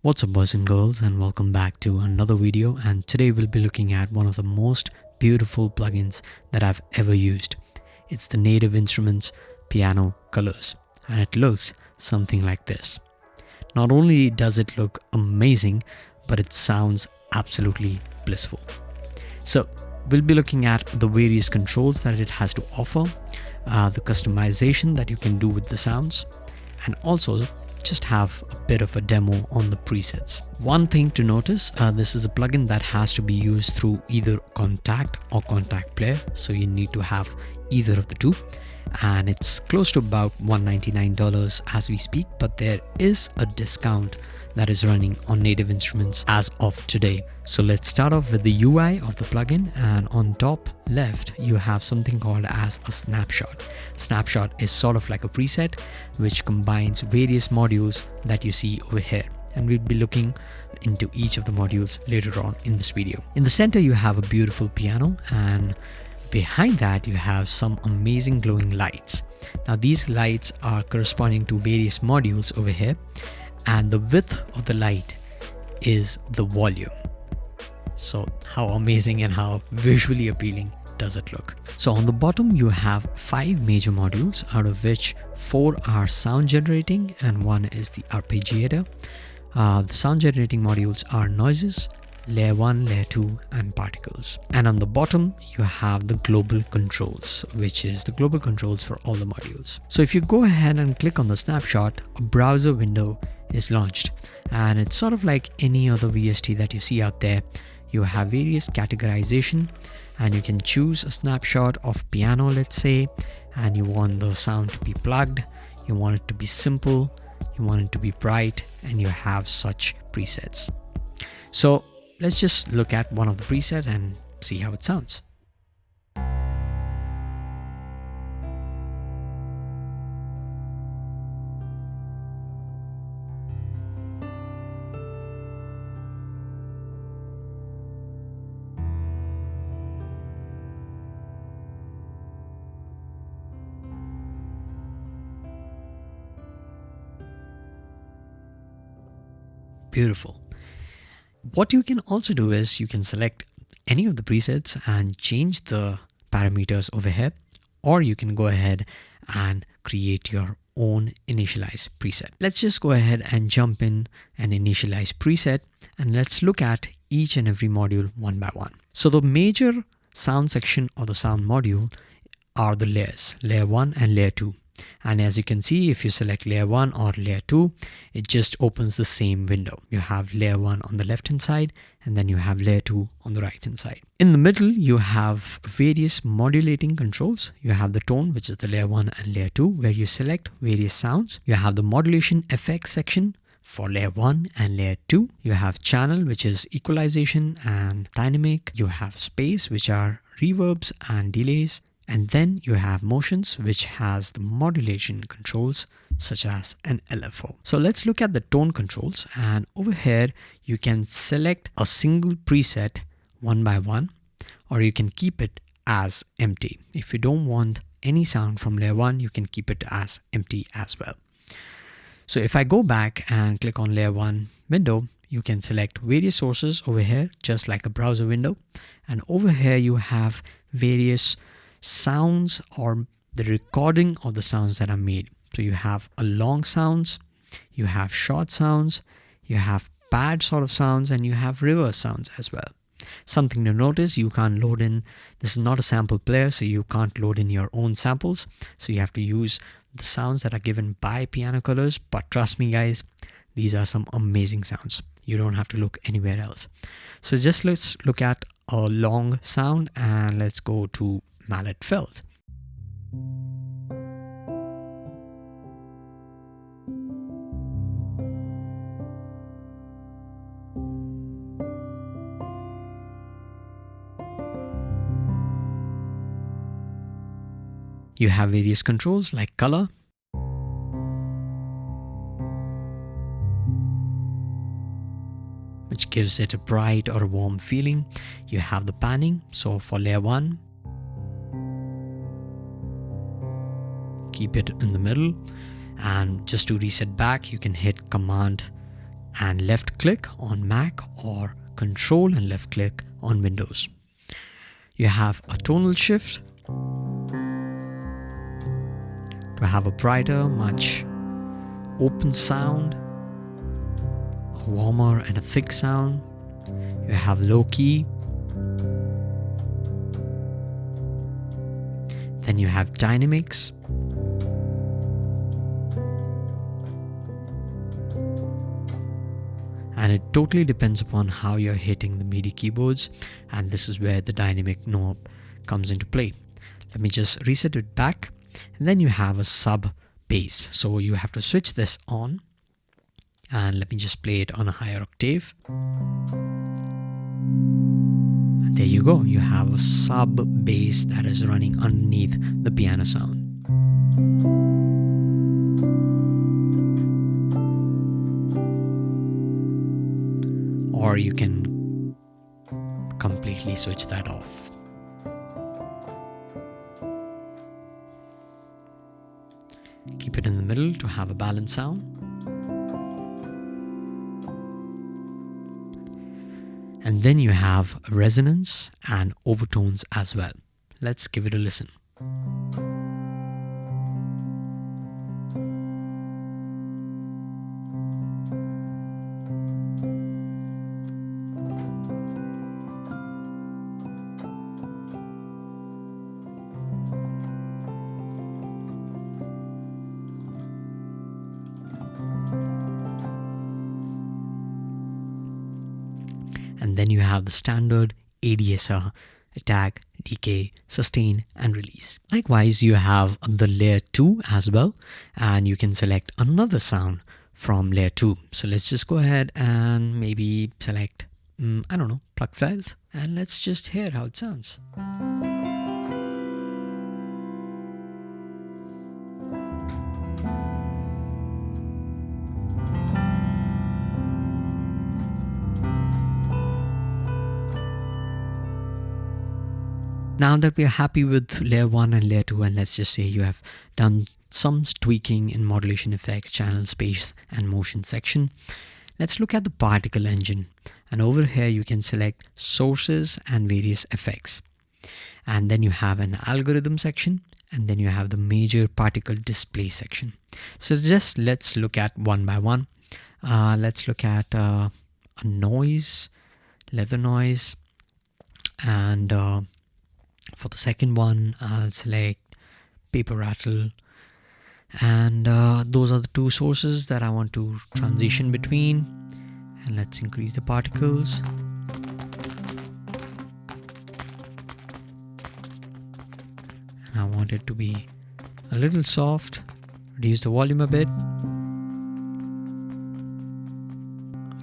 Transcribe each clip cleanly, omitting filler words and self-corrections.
What's up boys and girls, and welcome back to another video. And today we'll be looking at one of the most beautiful plugins that I've ever used. It's the Native Instruments Piano Colors, and it looks something like this. Not only does it look amazing, but it sounds absolutely blissful. So we'll be looking at the various controls that it has to offer, the customization that you can do with the sounds, and also just have a bit of a demo on the presets. One thing to notice, this is a plugin that has to be used through either Contact or Contact Player, so you need to have either of the two, and it's close to about $199 as we speak, but there is a discount that is running on Native Instruments as of today. So let's start off with the UI of the plugin, and on top left you have something called as a snapshot. Snapshot is sort of like a preset which combines various modules that you see over here, and we'll be looking into each of the modules later on in this video. In the center you have a beautiful piano, and behind that you have some amazing glowing lights. Now these lights are corresponding to various modules over here, and the width of the light is the volume. So how amazing and how visually appealing does it look? So on the bottom you have 5 major modules, out of which 4 are sound generating and 1 is the arpeggiator. The sound generating modules are noises, layer 1, layer 2 and particles. And on the bottom you have the global controls, which is the global controls for all the modules. So if you go ahead and click on the snapshot, a browser window is launched, and it's sort of like any other VST that you see out there. You have various categorization, and you can choose a snapshot of piano, let's say, and you want the sound to be plugged, you want it to be simple, you want it to be bright, and you have such presets. So let's just look at one of the preset and see how it sounds. Beautiful. What you can also do is you can select any of the presets and change the parameters over here, or you can go ahead and create your own initialize preset. Let's just go ahead and jump in and initialize preset, and let's look at each and every module one by one. So the major sound section or the sound module are the layers, layer 1 and layer 2. And as you can see, if you select layer 1 or layer 2, it just opens the same window. You have layer 1 on the left hand side, and then you have layer 2 on the right hand side. In the middle you have various modulating controls. You have the tone, which is the layer 1 and layer 2, where you select various sounds. You have the modulation effects section for layer 1 and layer 2. You have channel, which is equalization and dynamic. You have space, which are reverbs and delays. And then you have motions, which has the modulation controls such as an LFO. So let's look at the tone controls, and over here you can select a single preset one by one, or you can keep it as empty. If you don't want any sound from layer 1, you can keep it as empty as well. So if I go back and click on layer 1 window, you can select various sources over here, just like a browser window. And over here you have various sounds or the recording of the sounds that are made. So you have a long sounds, you have short sounds, you have pad sort of sounds, and you have reverse sounds as well. Something to notice, you can't load in, this is not a sample player, so you can't load in your own samples. So you have to use the sounds that are given by Piano Colors. But trust me guys, these are some amazing sounds. You don't have to look anywhere else. So just let's look at a long sound, and let's go to mallet felt. You have various controls like color, which gives it a bright or a warm feeling. You have the panning, so for layer 1, keep it in the middle, and just to reset back you can hit Command and left click on Mac, or Control and left click on Windows. You have a tonal shift to have a brighter, much open sound, a warmer and a thick sound. You have low key. Then you have dynamics. And it totally depends upon how you're hitting the MIDI keyboards, and this is where the dynamic knob comes into play. Let me just reset it back, and then you have a sub bass. So you have to switch this on, and let me just play it on a higher octave. And there you go, you have a sub bass that is running underneath the piano sound. Or you can completely switch that off. Keep it in the middle to have a balanced sound. And then you have resonance and overtones as well. Let's give it a listen. And then you have the standard ADSR, attack, decay, sustain and release. Likewise, you have the layer 2 as well, and you can select another sound from layer 2. So let's just go ahead and maybe select, I don't know, plug files, and let's just hear how it sounds. Now that we are happy with layer 1 and layer 2, and let's just say you have done some tweaking in modulation effects, channel, space and motion section, let's look at the particle engine. And over here you can select sources and various effects. And then you have an algorithm section, and then you have the major particle display section. So just let's look at one by one. Let's look at a noise, leather noise, and for the second one, I'll select paper rattle, and those are the two sources that I want to transition between. And let's increase the particles. And I want it to be a little soft. Reduce the volume a bit.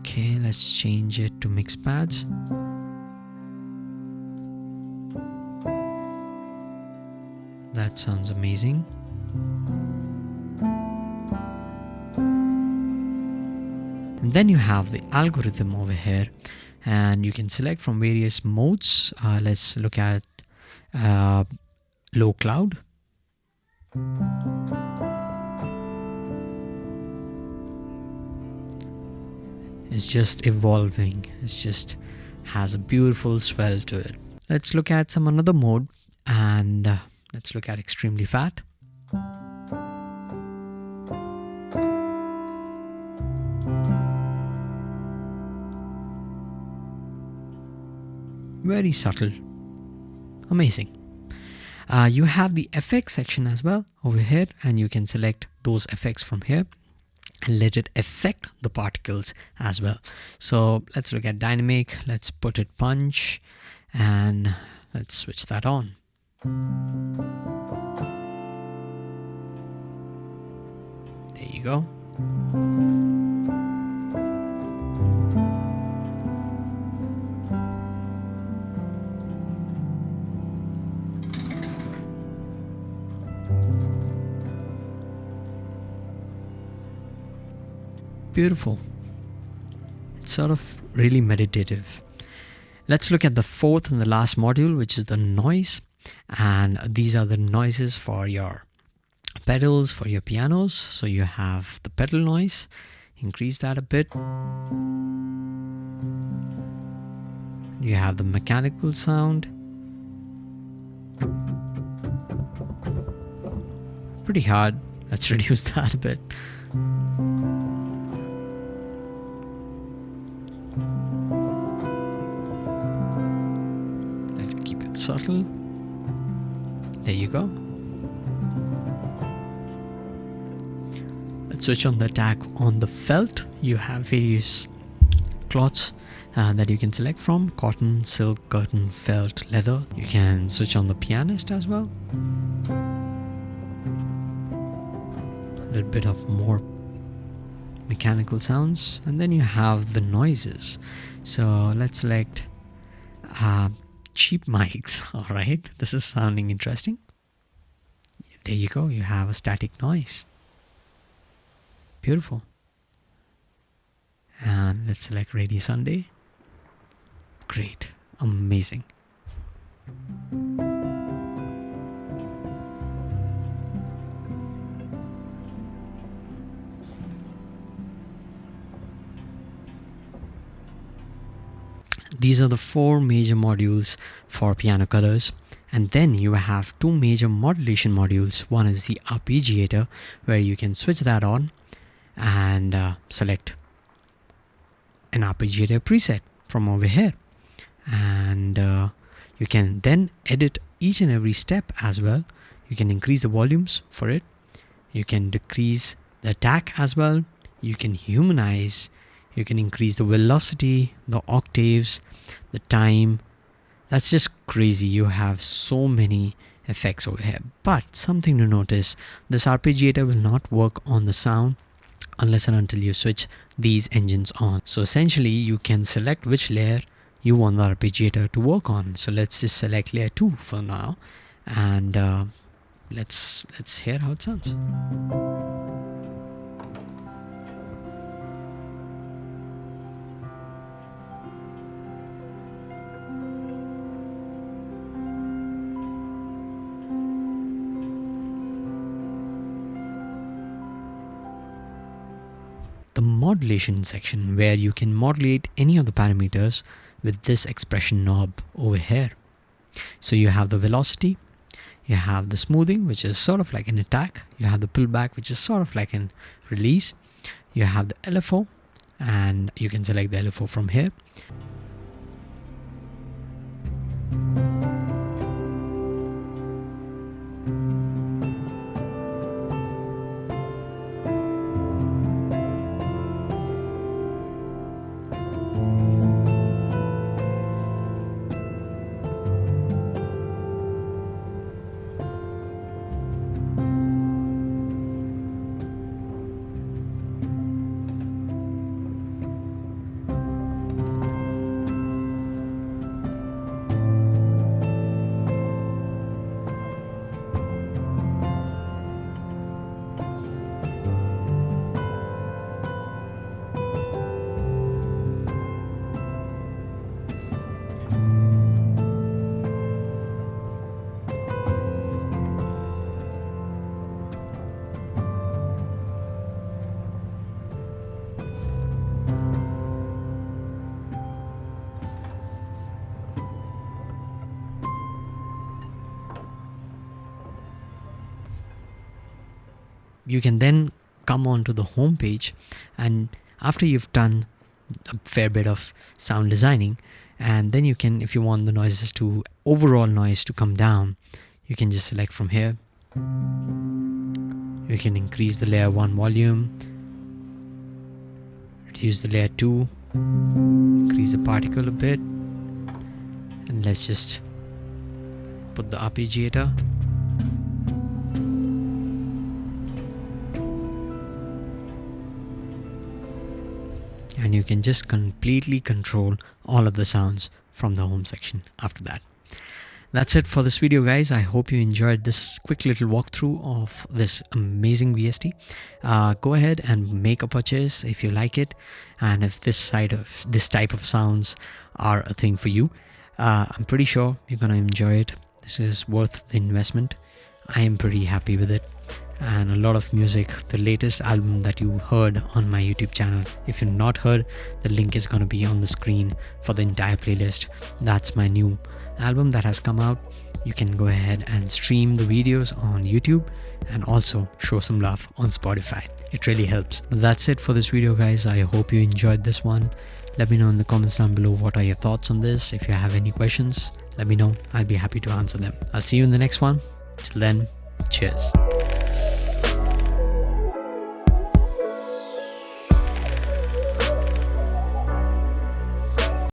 Okay, let's change it to mix pads. That sounds amazing. And then you have the algorithm over here, and you can select from various modes. Let's look at low cloud. It's just evolving. It's just has a beautiful swell to it. Let's look at some another mode, and let's look at extremely fat. Very subtle. Amazing. You have the effects section as well over here, and you can select those effects from here and let it affect the particles as well. So let's look at dynamic. Let's put it punch, and let's switch that on. There you go. Beautiful. It's sort of really meditative. Let's look at the fourth and the last module, which is the noise. And these are the noises for your pedals, for your pianos. So you have the pedal noise, increase that a bit. You have the mechanical sound. Pretty hard. Let's reduce that a bit. Let's keep it subtle. There you go. Let's switch on the attack on the felt. You have various cloths that you can select from: cotton, silk, curtain, felt, leather. You can switch on the pianist as well. A little bit of more mechanical sounds, and then you have the noises. So let's select cheap mics. All right, this is sounding interesting. There you go. You have a static noise. Beautiful. And let's select Rainy Sunday. Great. Amazing. These are the 4 major modules for piano colors. And then you have 2 major modulation modules. One is the Arpeggiator, where you can switch that on and select an Arpeggiator preset from over here. And you can then edit each and every step as well. You can increase the volumes for it. You can decrease the attack as well. You can humanize. You can increase the velocity, the octaves, the time. That's just crazy. You have so many effects over here. But something to notice, this Arpeggiator will not work on the sound unless and until you switch these engines on. So essentially you can select which layer you want the Arpeggiator to work on. So let's just select layer 2 for now, and let's hear how it sounds. The modulation section, where you can modulate any of the parameters with this expression knob over here. So you have the velocity, you have the smoothing, which is sort of like an attack, you have the pullback, which is sort of like an release, you have the LFO, and you can select the LFO from here. You can then come on to the home page, and after you've done a fair bit of sound designing, and then you can, if you want the noises to, overall noise to come down, you can just select from here. You can increase the layer 1 volume, reduce the layer 2, increase the particle a bit, and let's just put the Arpeggiator. And you can just completely control all of the sounds from the home section after that. That's it for this video, guys. I hope you enjoyed this quick little walkthrough of this amazing VST. Go ahead and make a purchase if you like it, and if this type of sounds are a thing for you, I'm pretty sure you're gonna enjoy it. This is worth the investment. I am pretty happy with it. and a lot of music, the latest album that you heard on my YouTube channel. If you've not heard, the link is going to be on the screen for the entire playlist. That's my new album that has come out. You can go ahead and stream the videos on YouTube and also show some love on Spotify. It really helps. But that's it for this video, guys. I hope you enjoyed this one. Let me know in the comments down below what are your thoughts on this. If you have any questions, let me know. I'll be happy to answer them. I'll see you in the next one. Till then, cheers.